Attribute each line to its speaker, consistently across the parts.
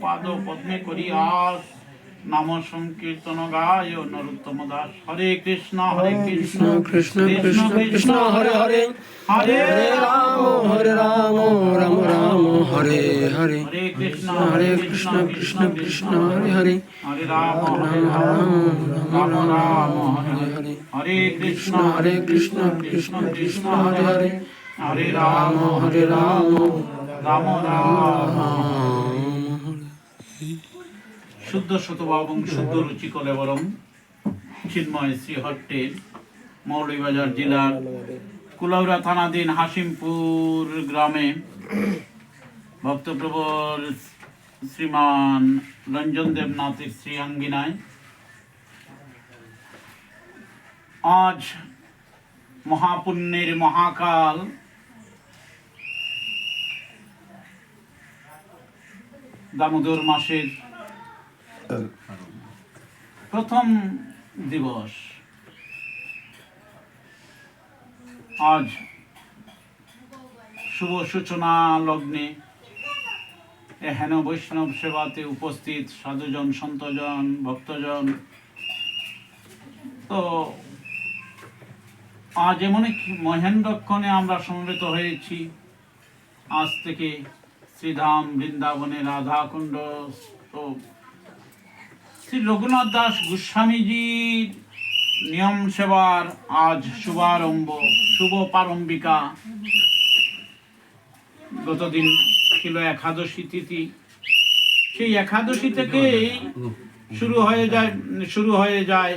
Speaker 1: পাদ পদ্মে করি আস নাম সংকীর্তন গায় নরোত্তম দাস। হরে কৃষ্ণ
Speaker 2: কৃষ্ণ কৃষ্ণ কৃষ্ণ কৃষ্ণ হরে হরে
Speaker 1: হরে
Speaker 2: রাম রাম রাম হরে হরে
Speaker 1: হরে কৃষ্ণ
Speaker 2: কৃষ্ণ কৃষ্ণ কৃষ্ণ হরে হরে
Speaker 1: হরে রাম রাম হরে হরে। হরে কৃষ্ণ
Speaker 2: কৃষ্ণ কৃষ্ণ কৃষ্ণ হরে হরে
Speaker 1: হরে রাম রাম শুদ্ধ শতভাবং শুদ্ধ রুচি কলেবরম চিন্ময় শ্রীহট্টের মৌলভীবাজার জেলার কুলাউড়া থানাধীন হাসিমপুর গ্রামে ভক্তপ্রবর শ্রীমান রঞ্জন দেবনাথের শ্রীঅঙ্গিনায় আজ মহাপুণ্যের মহাকাল দামোদর মাসের প্রথম দিবস। আজ শুভ সূচনা লগ্নে হেন বৈষ্ণব সেবাতে উপস্থিত সাধুজন, সন্তজন, ভক্তজন, তো আজ এমন এক মহেন্দ্রক্ষণে আমরা সমবেত হয়েছি। আজ থেকে শ্রীধাম বৃন্দাবনে রাধাকুণ্ড তো শ্রী রঘুনাথ দাস গোস্বামীজির নিয়ম সেবার আজ শুভারম্ভ, শুভ প্রারম্ভিকা। গতদিন ছিল একাদশী তিথি, সেই একাদশী থেকেই শুরু হয়ে যায়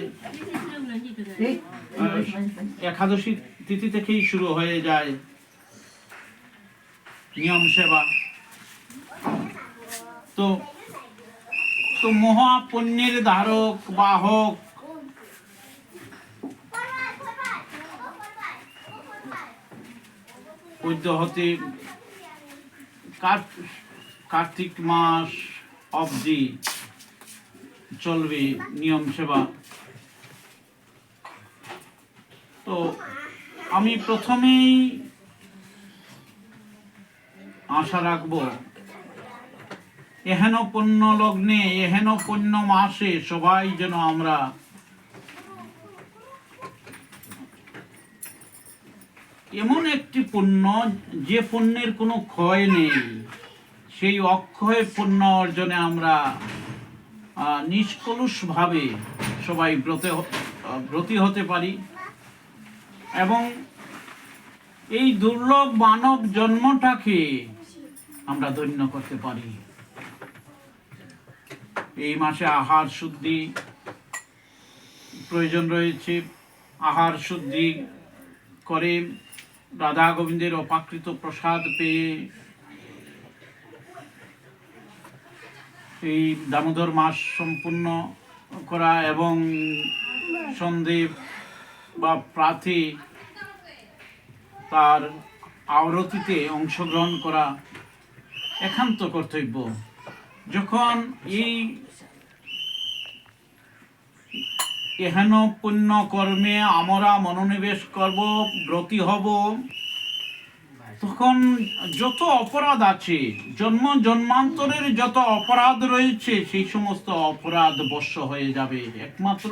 Speaker 1: একাদশী তিথি থেকেই শুরু হয়ে যায় নিয়ম সেবা। তো মহাপুণ্যের ধারক বাহক পদ্য হতে কার্তিক মাস অবধি চলবে নিয়ম সেবা। তো আমি প্রথমেই আশা রাখবো এহেন পুণ্য লগ্নে, এহেন পুণ্য মাসে সবাই যেন আমরা এমন একটি পুণ্য, যে পুণ্যের কোনো ক্ষয় নেই, সেই অক্ষয় পুণ্য অর্জনে আমরা নিষ্কলুষভাবে সবাই ব্রতী হতে পারি এবং এই দুর্লভ মানব জন্মটাকে আমরা ধন্য করতে পারি। এই মাসে আহার শুদ্ধি প্রয়োজন রয়েছে। আহার শুদ্ধি করে রাধা গোবিন্দের অপাকৃত প্রসাদ পেয়ে এই দামোদর মাস সম্পূর্ণ করা এবং সন্ধে বা প্রাতে তার আরতিতে অংশগ্রহণ করা একান্ত কর্তব্য। যখন এই এহেন পুণ্য কর্মে আমরা মনোনিবেশ করব, ব্রতী হব, তখন যত অপরাধ আছে, জন্মান্তরের যত অপরাধ রয়েছে, সেই সমস্ত অপরাধ বশ্য হয়ে যাবে। একমাত্র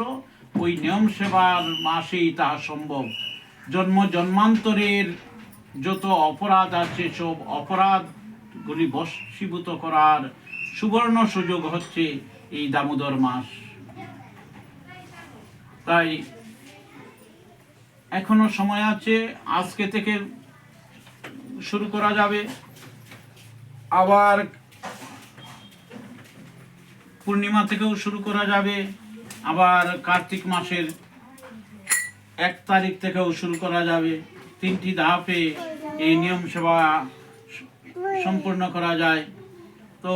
Speaker 1: ওই নিয়ম সেবার মাসেই তাহা সম্ভব। জন্মান্তরের যত অপরাধ আছে, সব অপরাধগুলি বশীভূত করার সুবর্ণ সুযোগ হচ্ছে এই দামোদর মাস। তাই এখনো সময় আছে, আজকে থেকে শুরু করা যাবে। আবার পূর্ণিমা থেকেও শুরু করা যাবে, আবার কার্তিক মাসের 1 তারিখ থেকেও শুরু করা যাবে। 3টি ধাপে এই নিয়ম সেবা সম্পূর্ণ করা যায়। তো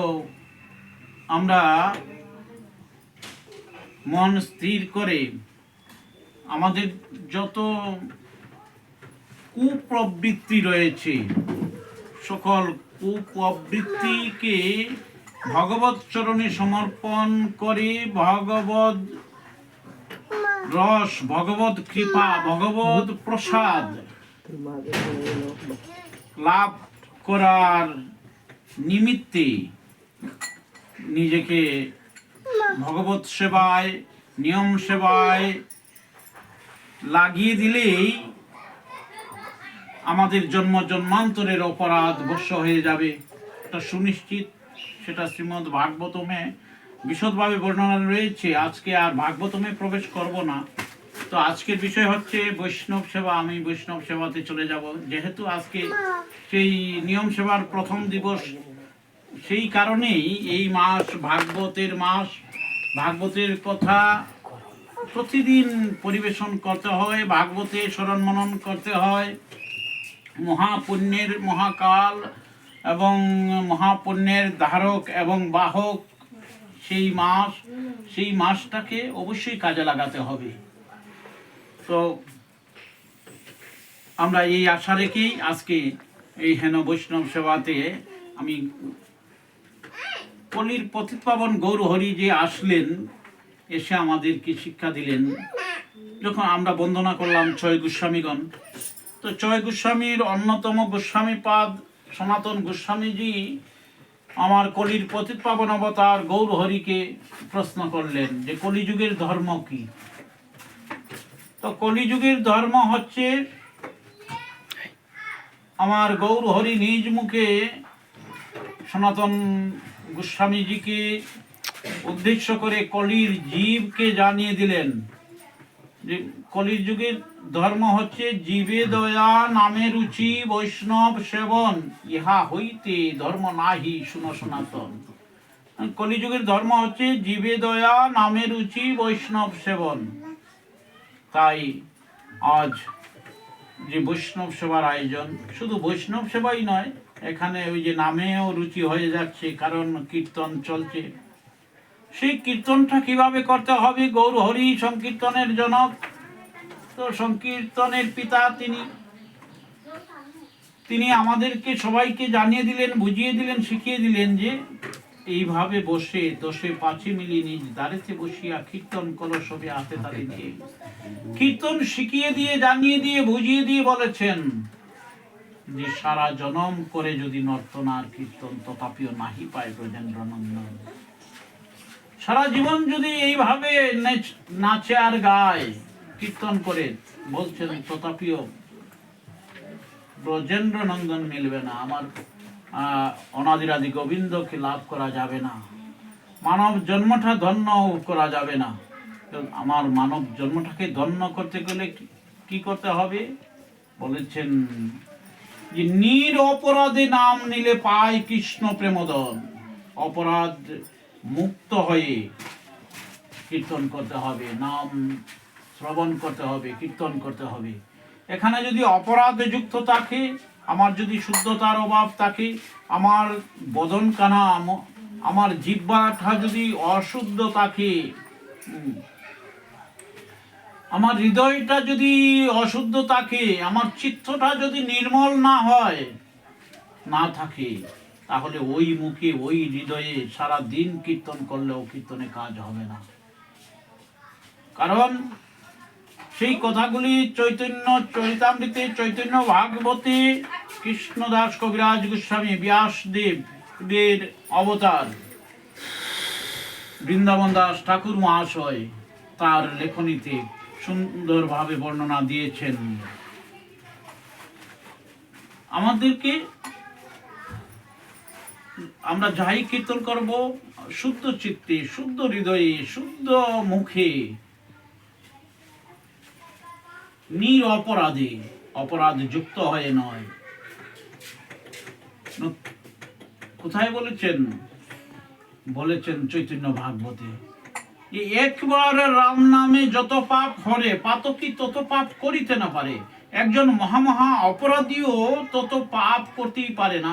Speaker 1: আমরা মন স্থির করে আমাদের যত কুপ্রবৃত্তি রয়েছে, সকল কুপ্রবৃত্তিকে ভগবৎ চরণে সমর্পণ করে ভগবৎ রস, ভগবৎ কৃপা, ভগবৎ প্রসাদ লাভ করার নিমিত্তে নিজেকে ভগবত সেবায়, নিয়ম সেবায় লাগিয়ে দিলেই আমাদের জন্ম জন্মান্তরের অপরাধ বশ্য হয়ে যাবে, এটা সুনিশ্চিত। সেটা শ্রীমদ্ ভাগবতমে বিশদভাবে বর্ণনা রয়েছে। আজকে আর ভাগবতমে প্রবেশ করব না। তো আজকের বিষয় হচ্ছে বৈষ্ণব সেবা। আমি বৈষ্ণব সেবাতে চলে যাব, যেহেতু আজকে সেই নিয়ম সেবার প্রথম দিবস। সেই কারণেই এই মাস ভাগবতের মাস। ভাগবতের কথা প্রতিদিন পরিবেশন করতে হয়, ভাগবতে স্মরণ মনন করতে হয়। মহাপুণ্যের মহাকাল এবং মহাপুণ্যের ধারক এবং বাহক সেই মাস, সেই মাসটাকে অবশ্যই কাজে লাগাতে হবে। তো আমরা এই আশা রেখেই আজকে এই হেন বৈষ্ণব সেবাতে আমি কলির পতিতপাবন গৌর হরি যে আসলেন, এসে আমাদেরকে শিক্ষা দিলেন। যখন আমরা বন্দনা করলাম ছয় গোস্বামীগণ, তো ছয় গোস্বামীর অন্যতম গোস্বামীপাদ সনাতন গোস্বামীজি আমার কলির পতিতপাবন অবতার গৌর হরিকে প্রশ্ন করলেন যে কলিযুগের ধর্ম কি। তো কলিযুগের ধর্ম হচ্ছে, আমার গৌর হরি নিজ মুখে সনাতন গোস্বামীজিকে উদ্দেশ্য করে কলির জীবকে জানিয়ে দিলেন যে কলির যুগের ধর্ম হচ্ছে জীবে দয়া নামে রুচি বৈষ্ণব সেবন, ইহা হইতে ধর্ম নাহি শুনো সনাতন। কলিযুগের ধর্ম হচ্ছে জীবে দয়া নামে রুচি বৈষ্ণব সেবন। তাই আজ যে বৈষ্ণব সেবার আয়োজন, শুধু বৈষ্ণব সেবাই নয়, এখানে ওই যে নামেও রুচি হয়ে যাচ্ছে, কারণ কীর্তন চলছে। সেই কীর্তনটা কিভাবে করতে হবে, গৌর হরি সংকীর্তনের জনক, তো সংকীর্তনের পিতা তিনি আমাদেরকে সবাইকে জানিয়ে দিলেন, বুঝিয়ে দিলেন, শিখিয়ে দিলেন যে এইভাবে বসে দশে পাঁচে মিলি নিজ দ্বারেতে বসিয়া কীর্তন করো সবে হাতে তালে দিয়ে। কীর্তন শিখিয়ে দিয়ে, জানিয়ে দিয়ে, বুঝিয়ে দিয়ে বলেছেন যে সারা জনম করে যদি নর্তনার কীর্তন তথাপিও নাহি পায় ব্রজেন্দ্র নন্দন। সারা জীবন যদি এইভাবে নাচে আর গায়, কীর্তন করে, বলছেন তথাপিও ব্রজেন্দ্র নন্দন মিলবে না, আমার অনাদিরাদি গোবিন্দকে লাভ করা যাবে না, মানব জন্মটা ধন্য করা যাবে না। আমার মানব জন্মটাকে ধন্য করতে গেলে কি করতে হবে বলেছেন যে নির অপরাধে নাম নিলে পায় কৃষ্ণ প্রেমদন। অপরাধ মুক্ত হয়ে কীর্তন করতে হবে, নাম শ্রবণ করতে হবে, কীর্তন করতে হবে। এখানে যদি অপরাধ যুক্ত থাকে, আমার যদি শুদ্ধতার অভাব থাকে, আমার বদন কানা, আমার জিহ্বাটা যদি অশুদ্ধ থাকে, আমার হৃদয়টা যদি অশুদ্ধ থাকে, আমার চিত্তটা যদি নির্মল না হয়, না থাকে, তাহলে ওই মুখে ওই হৃদয়ে সারা দিন কীর্তন করলেও কীর্তনে কাজ হবে না। কারণ সেই কথাগুলি চৈতন্য চরিতামৃতে, চৈতন্য ভাগবতে কৃষ্ণদাস কবিরাজ গোস্বামী ব্যাসদেবের অবতার বৃন্দাবন দাস ঠাকুর মহাশয় তার লেখনীতে সুন্দরভাবে বর্ণনা দিয়েছেন। আমাদেরকে, আমরা যাই কীর্তন করব, শুদ্ধ চিত্তে, শুদ্ধ হৃদয়ে, শুদ্ধ মুখে, নির অপরাধে, অপরাধ যুক্ত হয়ে নয়। কোথায় বলেছেন? বলেছেন চৈতন্য ভাগবতে, একবার রাম নামে যত পাপ হরে পাতকী তত পাপ করিতে না পারে। একজন মহামহা অপরাধীও তত পাপ করতেই পারে না।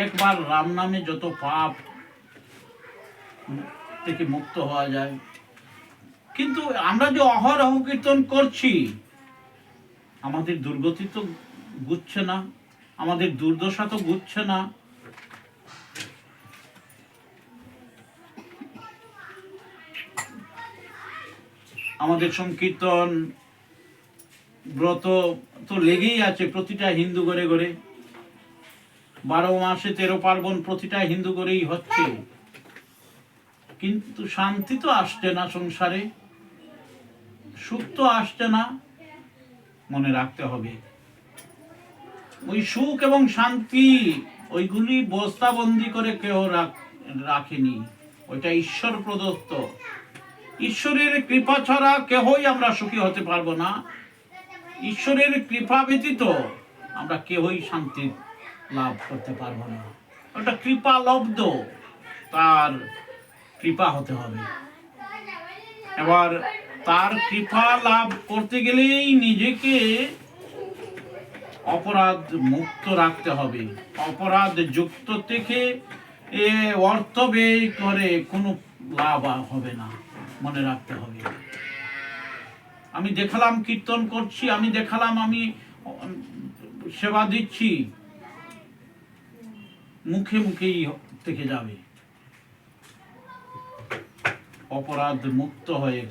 Speaker 1: একবার রাম নামে যত পাপ থেকে মুক্ত হওয়া যায়। কিন্তু আমরা যে অহরহ কীর্তন করছি, আমাদের দুর্গতি তো গুচ্ছে না, আমাদের দুর্দশা তো গুচ্ছে না। আমাদের সংকীর্তন ব্রত তো লেগেই আছে প্রতিটা হিন্দু ঘরে ঘরে। 12 মাসে 13 পার্বণ প্রতিটা হিন্দু ঘরেই হচ্ছে। কিন্তু শান্তি তো আসছে না সংসারে, সুখ তো আসছে না। মনে রাখতে হবে ওই সুখ এবং শান্তি ওইগুলি বস্তাবন্দি করে কেউ রাখেনি, ওইটা ঈশ্বর প্রদত্ত। ঈশ্বরের কৃপা ছাড়া কেহই আমরা সুখী হতে পারবো না। ঈশ্বরের কৃপা ব্যতীত আমরা কেহই শান্তি লাভ করতে পারবো না। ওটা কৃপা লব্ধ, তার কৃপা হতে হবে। এবার তার কৃপা লাভ করতে গেলেই নিজেকে অপরাধ মুক্ত রাখতে হবে। অপরাধ যুক্ত থেকে অর্থ ব্যয় করে কোনো লাভ হবে না, মনে রাখতে হবে। আমি দেখালাম কীর্তন করছি, আমি দেখালাম আমি সেবা দিচ্ছি, মুখে মুখেই থেকে যাবে। অপরাধ মুক্ত হয়ে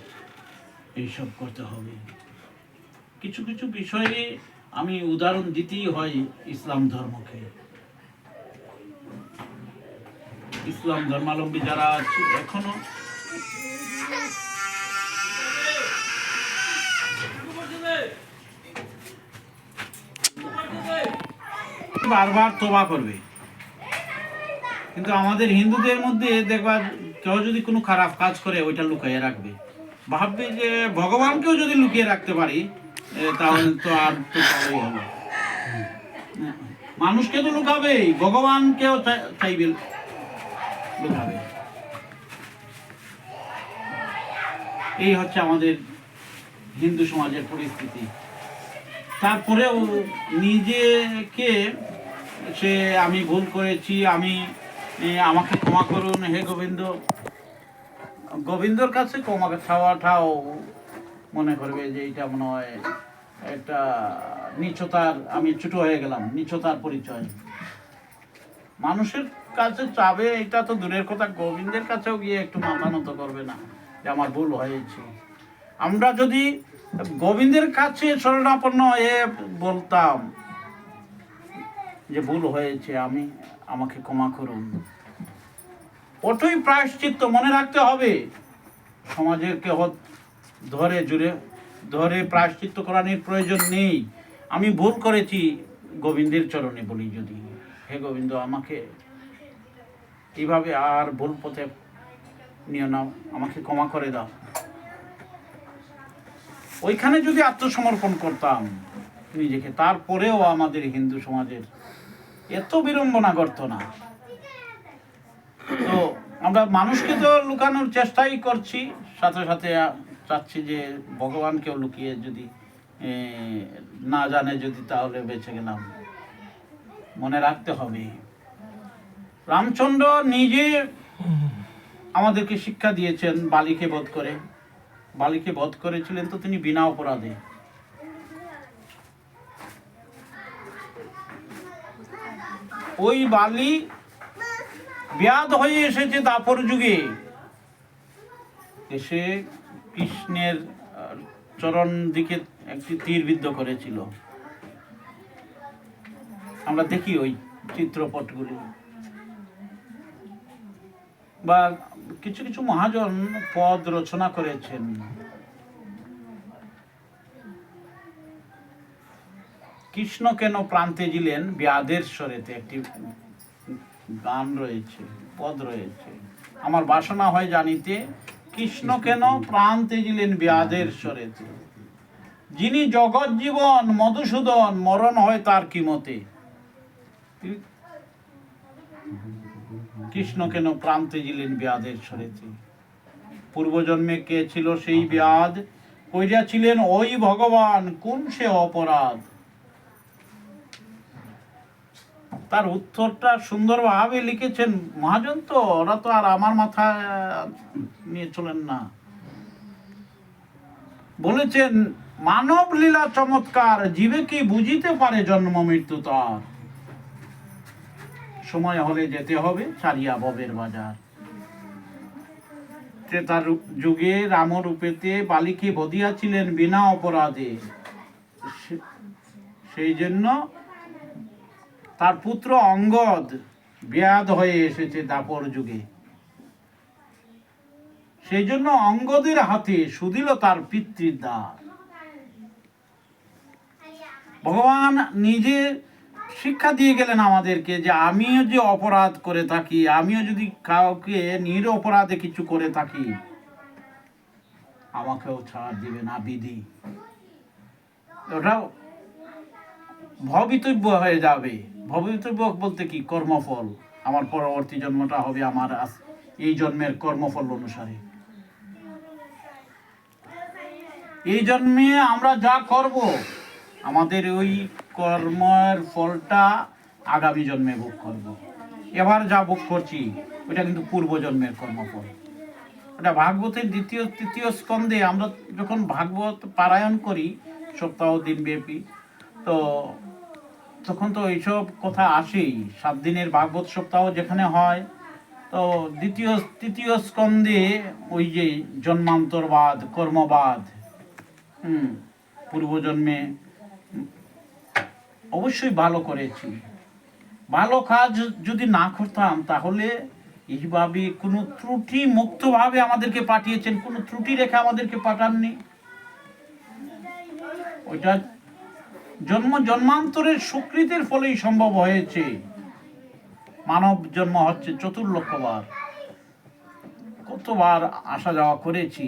Speaker 1: এইসব করতে হবে। কিছু কিছু বিষয়ে আমি উদাহরণ দিতেই হয় ইসলাম ধর্মকে। ইসলাম ধর্মাবলম্বী যারা আছে এখনো বারবার তোবা করবে, কিন্তু আমাদের হিন্দুদের মধ্যে দেখবা কেউ যদি কোনো খারাপ কাজ করে ওইটা লুকিয়ে রাখবে, ভাববে যে ভগবানকেও যদি লুকিয়ে রাখতে পারি তাহলে তো আর তো ভালোই হলো। মানুষকে তো লুকাবেই, ভগবানকেও চাইবে লুকাবে। এই হচ্ছে আমাদের হিন্দু সমাজের পরিস্থিতি। তারপরেও নিজেকে সে আমি ভুল করেছি, আমাকে ক্ষমা করুন হে গোবিন্দ, গোবিন্দর কাছে ক্ষমা চাওয়াটাও মনে করবে যে এটা মনে হয় একটা নিচতার, আমি ছোট হয়ে গেলাম, নিচতার পরিচয়। মানুষের কাছে চাবে এটা তো দূরের কথা, গোবিন্দের কাছেও গিয়ে একটু মাথা নত করবে না যে আমার ভুল হয়েছে। আমরা যদি গোবিন্দের কাছে শরণাপন্ন হয়ে বলতাম যে ভুল হয়েছে, আমাকে ক্ষমা করুন, ওটাই প্রায়শ্চিত্ত। মনে রাখতে হবে সমাজের কেহ ধরে প্রায়শ্চিত্ত করানোর প্রয়োজন নেই। আমি ভুল করেছি, গোবিন্দের চরণে বলি যদি, হে গোবিন্দ আমাকে এইভাবে আর ভুল পথে নিও না, আমাকে ক্ষমা করে দাও। ওইখানে যদি আত্মসমর্পণ করতাম নিজেকে, তারপরেও আমাদের হিন্দু সমাজের এত বিড়ম্বনা করত না। তো আমরা মানুষকে তো লুকানোর চেষ্টাই করছি, সাথে সাথে চাচ্ছি যে ভগবানকেও লুকিয়ে যদি না জানে যদি, তাহলে বেঁচে গেলাম। মনে রাখতে হবে রামচন্দ্র নিজে আমাদেরকে শিক্ষা দিয়েছেন বালিকে বধ করে। বালিকে বধ করেছিলেন তো তিনি বিনা অপরাধে। ওই বালি ব্যাধ হয়ে এসেছে দাপর যুগে, এসে কৃষ্ণের চরণ দিকে একটি তীর বিদ্ধ করেছিল। আমরা দেখি ওই চিত্রপটগুলি, বা কিছু কিছু মহাজন পদ রচনা করেছেন। কৃষ্ণ কেন প্রান্তে দিলেন ব্যাধের স্বরেতে একটি গান রয়েছে, পদ রয়েছে। আমার বাসনা হয় জানিতে, কৃষ্ণ কেন প্রান্তে দিলেন ব্যাধের স্বরেতে, যিনি জগৎ জীবন মধুসূদন, মরণ হয় তার কি মতে। কৃষ্ণ কেন প্রান্তে দিলেন ব্যাধের স্বরেতে, পূর্বজন্মে কে ছিল সেই ব্যাধ, কইরাছিলেন ওই ভগবান কোন সে অপরাধ। তার উত্তরটা সুন্দরভাবে লিখেছেন মহাজন। তো ওরা তো আর আমার মাথা নিয়ে চলেন না। বলেছেন মানব লীলা চমৎকার, জীবে কি বুঝিতে পারে জন্ম মৃত্যু তার, সময় হলে যেতে হবে ছাড়িয়া ভবের বাজার। ত্রেতার যুগে রামরূপেতে বালিকে বধিয়াছিলেন বিনা অপরাধে, সেই জন্য তার পুত্র অঙ্গদ ব্যাধ হয়ে এসেছে দাপর যুগে। সেই জন্য অঙ্গদের হাতে শুধিল তার পিতৃর দ্বার। ভগবান নিজে শিক্ষা দিয়ে গেলেন আমাদেরকে যে আমিও যে অপরাধ করে থাকি, আমিও যদি কাউকে নিরপরাধে কিছু করে থাকি, আমাকেও ছাড় দিবে না বিধি। ওটা ভবিতব্য হয়ে যাবে। ভবিতব্য বলতে কি? কর্মফল। আমার পরবর্তী জন্মটা হবে আমার এই জন্মের কর্মফল অনুসারে। এই জন্মে আমরা যা করব, আমাদের ওই কর্মের ফলটা আগামী জন্মে ভোগ করব। এবার যা ভোগ করছি ওটা কিন্তু পূর্বজন্মের কর্মফল। ওটা ভাগবতের দ্বিতীয় তৃতীয় স্কন্ধে আমরা যখন ভাগবত পারায়ণ করি সপ্তাহ দিন ব্যাপী, তো তখন তো এইসব কথা আসেই। 7 দিনের ভাগবত সপ্তাহ যেখানে হয়, তো তৃতীয় স্কন্ধে ওই যে জন্মান্তরবাদ, কর্মবাদ, পূর্বজন্মে অবশ্যই ভালো করেছি, ভালো কাজ যদি না করতাম তাহলে এইভাবে কোনো ত্রুটি মুক্তভাবে আমাদেরকে পাঠিয়েছেন, কোনো ত্রুটি রেখে আমাদেরকে পাঠাননি। ওইটা জন্মান্তরের সুকৃতির ফলেই সম্ভব হয়েছে। মানব জন্ম হচ্ছে 4 লক্ষবার, কতবার আসা যাওয়া করেছি,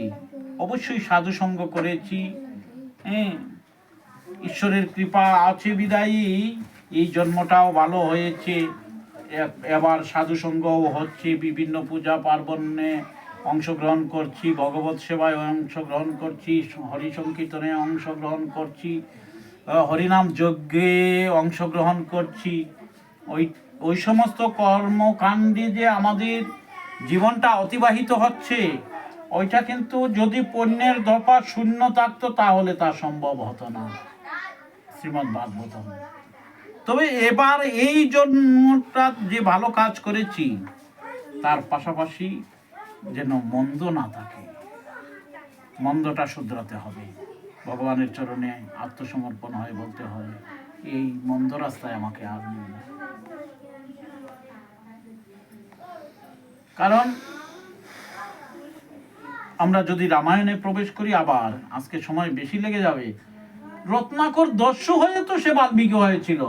Speaker 1: অবশ্যই সাধু সঙ্গ করেছি। ঈশ্বরের কৃপা আছে বিদায়ী এই জন্মটাও ভালো হয়েছে। এবার সাধু সঙ্গও হচ্ছে, বিভিন্ন পূজা পার্বণে অংশগ্রহণ করছি, ভগবত সেবায় অংশগ্রহণ করছি, হরি সংকীর্তনে অংশগ্রহণ করছি, হরিনাম যজ্ঞে অংশগ্রহণ করছি। ওই সমস্ত কর্মকাণ্ডে যে আমাদের জীবনটা অতিবাহিত হচ্ছে, ওইটা কিন্তু যদি পুণ্যের দফা শূন্য থাকতো তাহলে তা সম্ভব হতো না, শ্রীমদ্ ভাগবতম। তবে এবার এই জন্মটা যে ভালো কাজ করেছি, তার পাশাপাশি যেন মন্দ না থাকে, মন্দটা শুধরাতে হবে। ভগবানের চরণে আত্মসমর্পণ হয়ে বলতে হয়, এই মন্দ রাস্তায় আমাকে আর নিও না। কারণ আমরা যদি রামায়ণে প্রবেশ করি, আবার আজকে সময় বেশি লেগে যাবে, রত্নাকর দস্যু হয়ে তো সে বাল্মীকি হয়েছিল,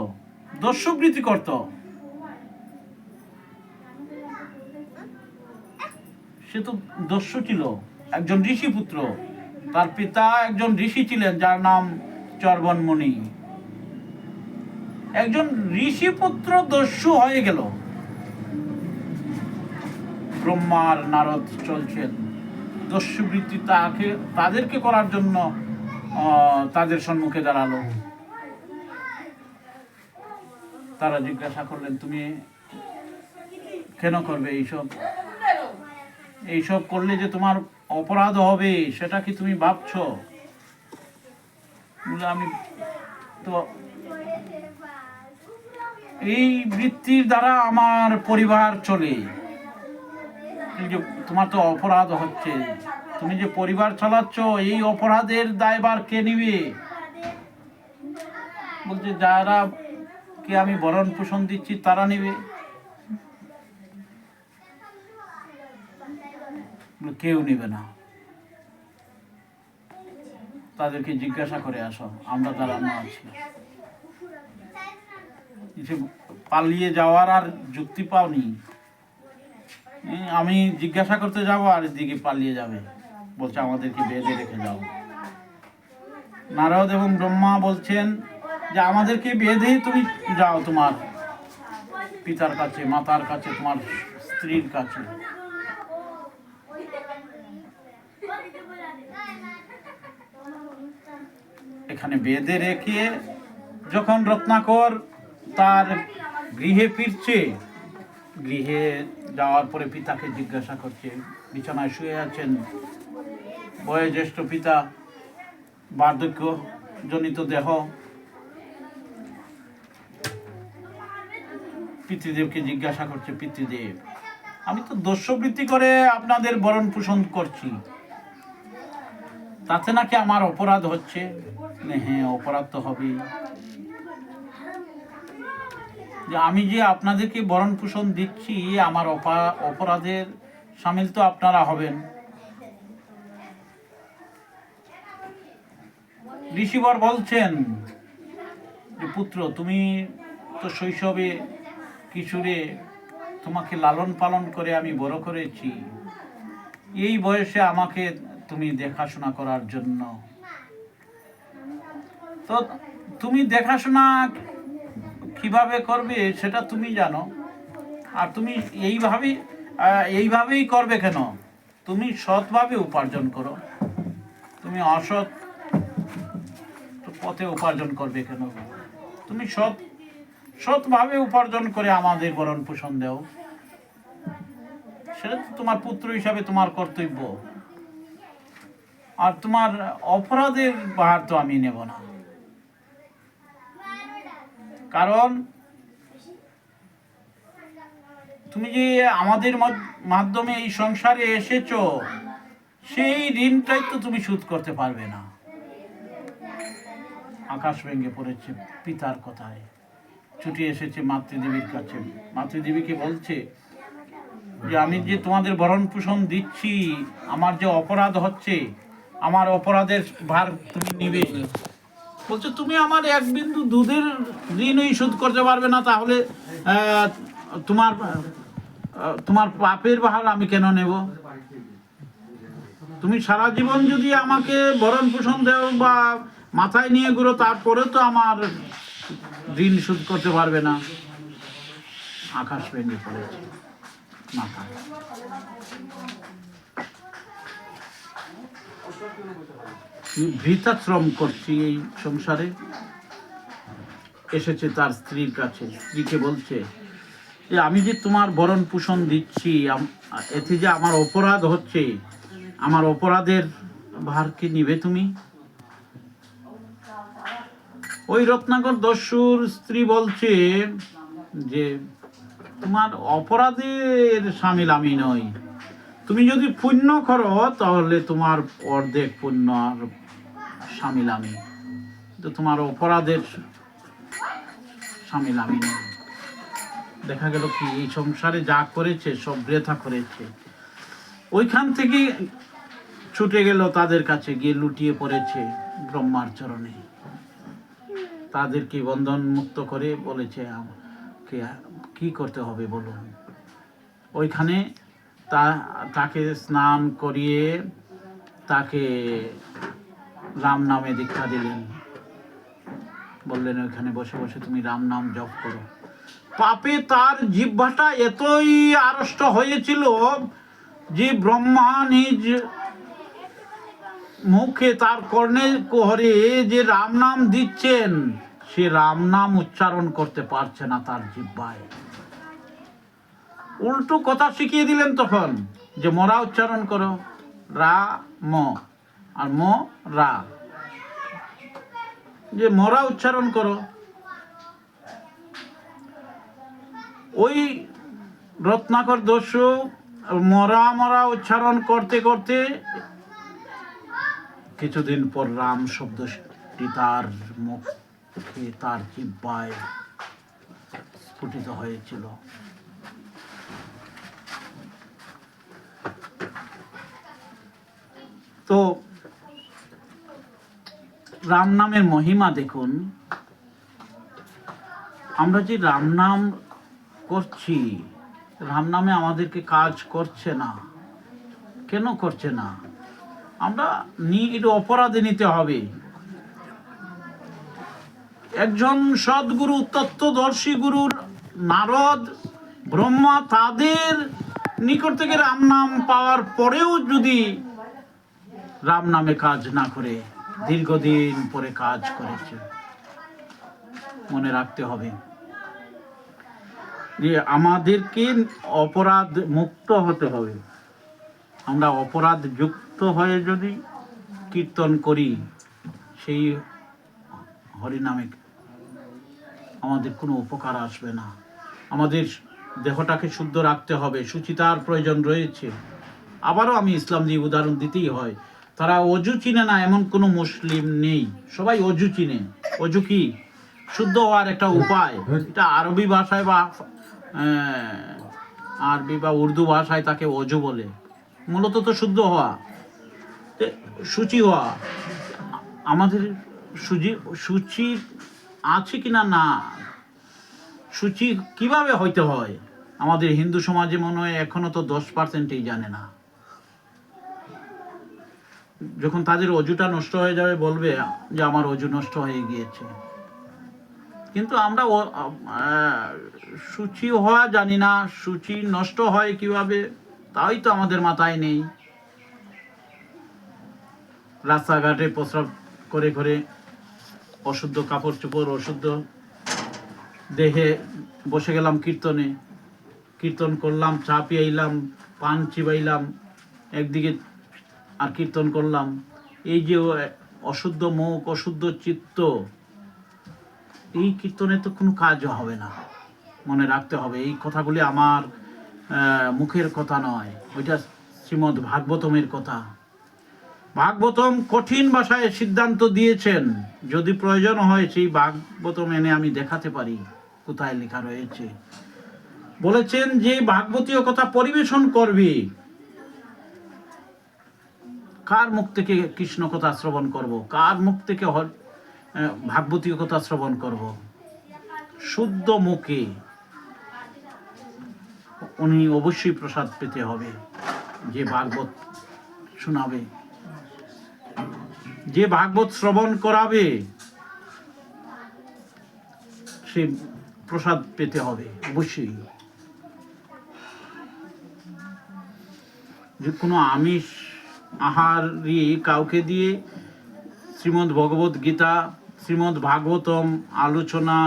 Speaker 1: দস্যুবৃত্তি করত। সে তো দস্যু ছিল, একজন ঋষি পুত্র। তার পিতা একজন ঋষি ছিলেন যার নাম চর্বণ মুনি। একজন ঋষি পুত্র দস্যু হয়ে গেল। ব্রহ্মার নারদ চলছেন, দস্যুবৃত্তি তাদেরকে করার জন্য তাদের সম্মুখে দাঁড়ালো। তারা জিজ্ঞাসা করলেন, তুমি কেন করবে এইসব করলে যে তোমার অপরাধ হবে, সেটা কি তুমি ভাবছো? আমি তো এই বৃত্তির দ্বারা আমার পরিবার চলে, তোমার তো অপরাধ হচ্ছে, তুমি যে পরিবার চালাচ্ছ, এই অপরাধের দায়ভার কে নিবে? বলছে, যারা কে আমি ভরণ পোষণ দিচ্ছি তারা নিবে। কেউ নিবে না, তাদেরকে জিজ্ঞাসা করে আসো, আমরা দাঁড়ানো আছি। পালিয়ে যাওয়ার আর যুক্তি পাওনি। আমি জিজ্ঞাসা করতে যাব আর এদিকে পালিয়ে যাবে, বলছে আমাদেরকে বেঁধে রেখে যাও। নারদ এবং ব্রহ্মা বলছেন যে আমাদেরকে বেঁধে তুমি যাও তোমার পিতার কাছে, মাতার কাছে, তোমার স্ত্রীর কাছে। এখানে বেঁধে রেখে যখন রত্নাকর তার গৃহে ফিরছে, গৃহে যাওয়ার পরে পিতাকে জিজ্ঞাসা করছে, বিছানায় শুয়ে আছেন বয়োজ্যেষ্ঠ পিতা, বার্ধক্য জনিত দেহ। পিতৃদেবকে জিজ্ঞাসা করছে, পিতৃদেব, আমি তো দস্যুবৃত্তি করে আপনাদের ভরণ পোষণ করছি, তাতে নাকি আমার অপরাধ হচ্ছে? হ্যাঁ, অপরাধ তো হবেই। যে আমি যে আপনাদেরকে ভরণ পোষণ দিচ্ছি, আমার অপরাধের সামিল তো আপনারা হবেন। ঋষিবর বলছেন যে পুত্র, তুমি তো শৈশবে কিশোরে তোমাকে লালন পালন করে আমি বড় করেছি, এই বয়সে আমাকে তুমি দেখাশোনা করার জন্য, তো তুমি দেখাশোনা কিভাবে করবে সেটা তুমি জানো। আর তুমি এইভাবেই করবে কেন? তুমি সৎভাবে উপার্জন করো, তুমি অসৎ পথে উপার্জন করবে কেন? তুমি সৎভাবে উপার্জন করে আমাদের ভরণ পোষণ দাও, সেটা তো তোমার পুত্র হিসাবে তোমার কর্তব্য। আর তোমার অপরাধের ভার তো আমি নেব না, কারণ তুমি যে আমাদের মাধ্যমে এই সংসারে এসেছো, সেই ঋণটাই তো তুমি শোধ করতে পারবে না। আকাশ ভেঙে পড়েছে পিতার কথায়, ছুটে এসেছে মাতৃদেবীর কাছে। মাতৃদেবীকে বলছে যে আমি যে তোমাদের ভরণ পোষণ দিচ্ছি, আমার যে অপরাধ হচ্ছে, আমার অপরাধের ভার তুমি নিবে। বলছে তুমি আমার এক বিন্দু দুধের ঋণই শোধ করতে পারবে না, তাহলে তোমার পাপের ভার আমি কেন নেব? তুমি সারা জীবন যদি আমাকে ভরণ পোষণ দেও বা মাথায় নিয়ে ঘুরো, তারপরে তো আমার ঋণ শোধ করতে পারবে না। আকাশ ভেঙে পড়েছে মাথায়। বৃদ্ধাশ্রম করছি এই সংসারে, এসেছে তার স্ত্রীর কাছে। স্ত্রীকে বলছে যে আমি যে তোমার ভরণ পোষণ দিচ্ছি, এতে যে আমার অপরাধ হচ্ছে, আমার অপরাধের ভার কি নিবে তুমি? ওই রত্নাকর দস্যুর স্ত্রী বলছে যে তোমার অপরাধের শামিল আমি নই, তুমি যদি পুণ্য করো তাহলে তোমার অর্ধেক পুণ্য আর শামিল আমি, তো তোমার অপরাধের শামিল আমি নই। দেখা গেল কি এই সংসারে যা করেছে সব বৃথা করেছে। ওইখান থেকে ছুটে গেল তাদের কাছে, গিয়ে লুটিয়ে পড়েছে ব্রহ্মার চরণে। তাদেরকে বন্ধন মুক্ত করে বলেছে কি করতে হবে বলুন। ওইখানে তাকে স্নান করিয়ে তাকে রাম নামে দীক্ষা দিলেন। বললেন ওইখানে বসে বসে তুমি রাম নাম জপ করো। পাপে তার জিহ্বাটা এতই আড়ষ্ট হয়েছিল যে ব্রহ্মা নিজ মুখে তার কর্ণের কোহরে যে রাম নাম দিচ্ছেন, সে রাম নাম উচ্চারণ করতে পারছে না তার জিহ্বায়। উল্টো কথা শিখিয়ে দিলেন তখন যে মরা উচ্চারণ করো, রা ম আর ম রা, যে মরা উচ্চারণ করো। ওই রত্নাকর দস্যু মরা মরা উচ্চারণ করতে করতে কিছুদিন পর রাম শব্দটি তার মুখে, তার জিহ্বায় স্ফুটিত হয়েছিল। তো রাম নামের মহিমা দেখুন। আমরা যে রাম নাম করছি, রাম নামে আমাদেরকে কাজ করছে না। কেন করছে না? আমরা এটা অপরাধে নিতে হবে। একজন সদ্গুরু, তত্ত্বদর্শী গুরুর নারদ, ব্রহ্মা, তাদের নিকট থেকে রাম নাম পাওয়ার পরেও যদি রাম নামে কাজ না করে দীর্ঘদিন পরে কাজ করেছে, মনে রাখতে হবে যে আমাদেরকে অপরাধ মুক্ত হতে হবে। আমরা অপরাধ যুক্ত হয়ে যদি কীর্তন করি, সেই হরিনামে আমাদের কোনো উপকার আসবে না। আমাদের দেহটাকে শুদ্ধ রাখতে হবে, সুচিতার প্রয়োজন রয়েছে। আবারও আমি ইসলাম দিয়ে উদাহরণ দিতেই হয়। তারা অজু চিনে না এমন কোনো মুসলিম নেই, সবাই অজু চিনে। অজু কি? শুদ্ধ হওয়ার একটা উপায়। এটা আরবি ভাষায় বা উর্দু ভাষায় তাকে অজু বলে। মূলত তো শুদ্ধ হওয়া, শুচি হওয়া। আমাদের সূচি আছে কিনা না, সূচি কিভাবে হইতে হয় আমাদের হিন্দু সমাজে মনে হয় এখনো তো 10%ই জানে না। যখন তাদের অজুটা নষ্ট হয়ে যাবে বলবে যে আমার অজু নষ্ট হয়ে গিয়েছে। কিন্তু আমরা সূচি হওয়া জানি না, সূচি নষ্ট হয় কিভাবে তাই তো আমাদের মাথায় নেই। রাস্তাঘাটে প্রস্রাব করে করে অশুদ্ধ কাপড় চোপড়, অশুদ্ধ দেহে বসে গেলাম কীর্তনে, কীর্তন করলাম, চা পিয়াইলাম, পান চিবাইলাম একদিকে আর কীর্তন করলাম। এই যে অশুদ্ধ মুখ, অশুদ্ধ চিত্ত, এই কীর্তনে তো কোনো কাজ হবে না। মনে রাখতে হবে এই কথাগুলি আমার মুখের কথা নয়, ওইটা শ্রীমদ্ ভাগবতমের কথা। ভাগবতম কঠিন ভাষায় সিদ্ধান্ত দিয়েছেন, যদি প্রয়োজন হয় সেই ভাগবতম এনে আমি দেখাতে পারি কোথায় লেখা রয়েছে। বলেছেন যে ভাগবতীয় কথা পরিবেশন করবে, কার মুখ থেকে কৃষ্ণ কথা শ্রবণ করব, কার মুখ থেকে ভাগবতীয় কথা শ্রবণ করব? শুদ্ধ মুখে উনি অবশ্যই প্রসাদ পেতে হবে। যে ভাগবত শোনাবে, যে ভাগবত শ্রবণ করাবে, সে প্রসাদ পেতে হবে অবশ্যই। যে কোনো আমিষ আহারই কাউকে দিয়ে শ্রীমদ্ ভগবত গীতা, শ্রীমদ্ ভাগবতম আলোচনা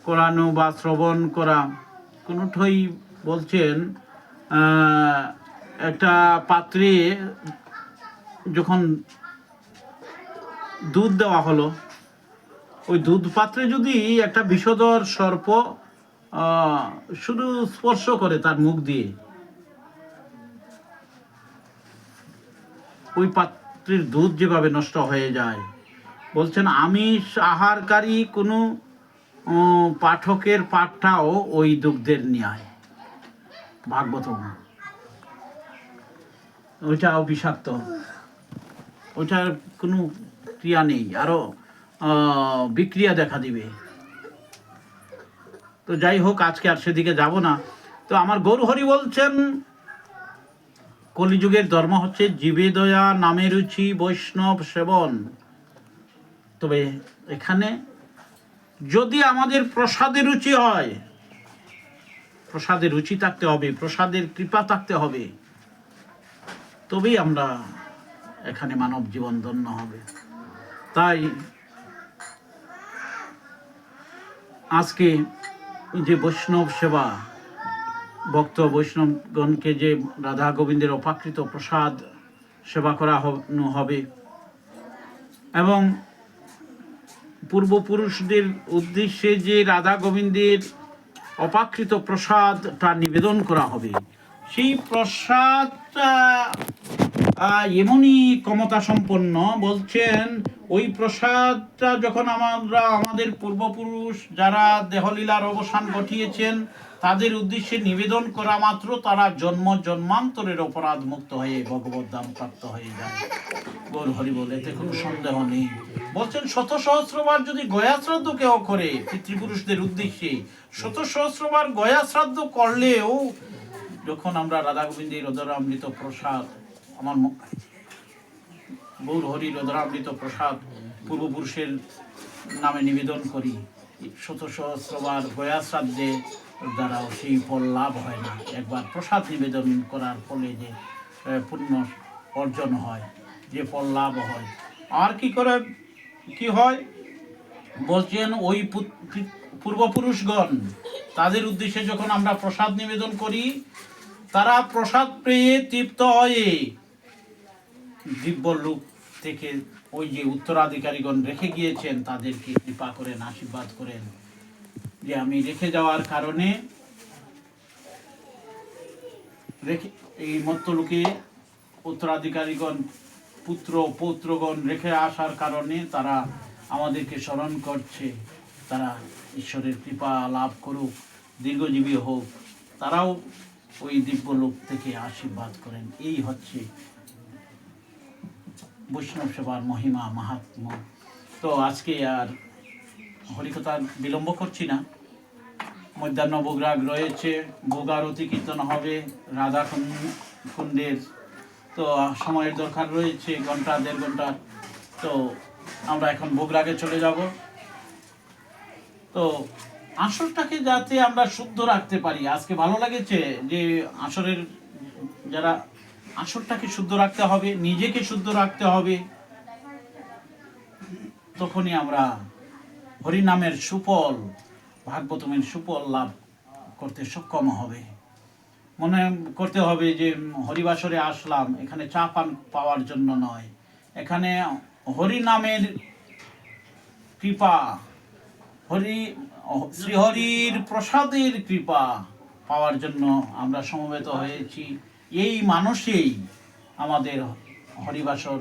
Speaker 1: করানো বা শ্রবণ করা কোনোটাই, বলছেন একটা পাত্রে যখন দুধ দেওয়া হলো, ওই দুধ পাত্রে যদি একটা বিষধর সর্প শুধু স্পর্শ করে তার মুখ দিয়ে, ওই পাত্রের দুধ যেভাবে নষ্ট হয়ে যায়, বলছেন আমিষ আহারকারী কোনো পাঠকের পাঠটাও ওই দুগ্ধের ন্যায়। ভাগবতম ওইটাও বিষাক্ত, ওইটার কোনো ক্রিয়া নেই, আরো বিক্রিয়া দেখা দিবে। তো যাই হোক, আজকে আর সেদিকে যাব না। তো আমার গৌরহরি বলছেন কলিযুগের ধর্ম হচ্ছে জীবে দয়া, নামে রুচি, বৈষ্ণব সেবন। তবে এখানে যদি আমাদের প্রসাদের রুচি হয়, প্রসাদের রুচি থাকতে হবে, প্রসাদের কৃপা থাকতে হবে, তবেই আমরা এখানে মানব জীবন ধন্য হবে। তাই আজকে যে বৈষ্ণব সেবা, ভক্ত বৈষ্ণবগণকে যে রাধা গোবিন্দের অপাকৃত প্রসাদ সেবা করা হবে এবং পূর্বপুরুষদের উদ্দেশ্যে যে রাধা গোবিন্দের অপাকৃত প্রসাদটা নিবেদন করা হবে, সেই প্রসাদটা এমনই ক্ষমতা সম্পন্ন, বলছেন ওই প্রসাদটা যখন আমরা আমাদের পূর্বপুরুষ যারা দেহলীলার অবসান ঘটিয়েছেন তাদের উদ্দেশ্যে নিবেদন করা মাত্র তারা জন্ম জন্মান্তরের অপরাধ মুক্ত হয়ে ভগবত ধাম প্রাপ্ত হয়ে যায়। গৌর হরি বলে, এতে কোনো সন্দেহ নেই। বলছেন শত সহস্রবার যদি গয়া শ্রাদ্ধ কেউ করে পিতৃপুরুষদের উদ্দেশ্যে, শত সহস্রবার গয়া শ্রাদ্ধ করলেও যখন আমরা রাধা গোবিন্দের রোদরামৃত প্রসাদ, আমার গৌর হরি রোদরামৃত প্রসাদ পূর্বপুরুষের নামে নিবেদন করি, শত সহস্রবার গয়া শ্রাদ্ধে দ্বারাও সেই ফল লাভ হয় না। একবার প্রসাদ নিবেদন করার ফলে যে পুণ্য অর্জন হয়, যে ফল লাভ হয়। আর কি হয় বলছেন ওই পূর্বপুরুষগণ তাদের উদ্দেশ্যে যখন আমরা প্রসাদ নিবেদন করি, তারা প্রসাদ পেয়ে তৃপ্ত হয়ে দিব্যলোক থেকে ওই যে উত্তরাধিকারীগণ রেখে গিয়েছেন তাদেরকে কৃপা করেন, আশীর্বাদ করেন যে আমি রেখে যাওয়ার কারণে এই মর্ত্যলোকে উত্তরাধিকারীগণ পৌত্রগণ রেখে আসার কারণে তারা আমাদেরকে স্মরণ করছে, তারা ঈশ্বরের কৃপা লাভ করুক, দীর্ঘজীবী হোক, তারাও ওই দিব্যলোক থেকে আশীর্বাদ করেন। এই হচ্ছে বৈষ্ণব সেবার মহিমা, মাহাত্ম্য। তো আজকে আর হরিকথা বিলম্ব করছি না। মধ্যাহ্ন ভোগরাগ রয়েছে, ভোগারতি কীর্তন হবে রাধা কুণ্ডের। তো সময়ের দরকার রয়েছে ঘন্টা দেড় ঘন্টা। তো আমরা এখন ভোগরাগে চলে যাব। তো আসরটাকে যাতে আমরা শুদ্ধ রাখতে পারি, আজকে ভালো লাগেছে যে আসরের যারা আসরটাকে শুদ্ধ রাখতে হবে, নিজেকে শুদ্ধ রাখতে হবে, তখনই আমরা হরিনামের সুফল, ভাগবতমের সুফল লাভ করতে সক্ষম হবে। মনে করতে হবে যে হরিবাসরে আসলাম এখানে চা পান পাওয়ার জন্য নয়, এখানে হরিনামের কৃপা, শ্রীহরির প্রসাদের কৃপা পাওয়ার জন্য আমরা সমবেত হয়েছি। এই মানুষেই আমাদের হরিবাসর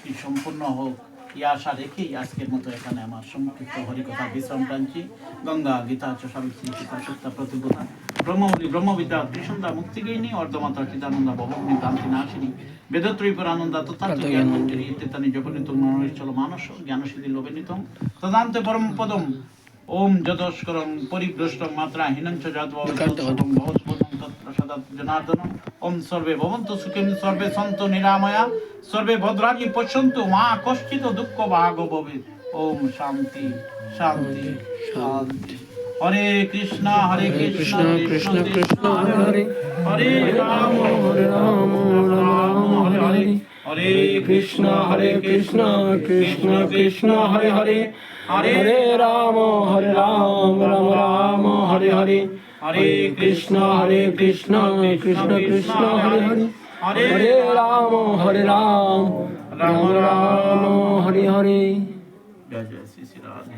Speaker 1: কি সম্পূর্ণ হোক এই আশা রেখেই আজকের মতো এখানে আমার সংক্ষিপ্ত হরিকথা বিশ্রাম টানছি। গঙ্গা গীতা চ সাবিত্রী সীতা সত্তা প্রতিবোধা ব্রহ্মবলী ব্রহ্মবিদ্যা ত্রিসন্ধ্যা মুক্তিগিনী অর্ধমাত্রা চিদানন্দা ভবগ্নি কান্তি নাশিনী বেদত্রীপুর আনন্দা তথার্থ জ্ঞান মঞ্জরি ইত্যেতানি জপনিতং নরনিশ্চল মানস জ্ঞানসিদ্ধি লোভেনিতং তদান্তে পরম পদম ওম যদস্করং পরিভ্রষ্টং মাত্রা হীনঞ্চ যাদবং ভবস্ফুটং তৎপ্রসাদাৎ জনার্দনং ওম সর্বে ভবন্তু সুখিন সর্বে সন্তু নিরাময়া সর্বে ভদ্রাণি পশ্যন্তু মা কশ্চিৎ দুঃখ ভাগ ভবেৎ। ওম শান্তি শান্তি শান্তি। হরে কৃষ্ণ কৃষ্ণ
Speaker 2: কৃষ্ণ কৃষ্ণ হরে হরে
Speaker 1: হরে রাম
Speaker 2: হরে রাম রাম রাম হরে হরে
Speaker 1: হরে
Speaker 2: কৃষ্ণ কৃষ্ণ কৃষ্ণ হরে হরে হরে রাম রাম রাম হরে হরে হরে কৃষ্ণ কৃষ্ণ কৃষ্ণ হরে হরে হরে রাম রাম রাম হরে হরে।
Speaker 1: জয় জয় শ্রী শ্রী রাধে।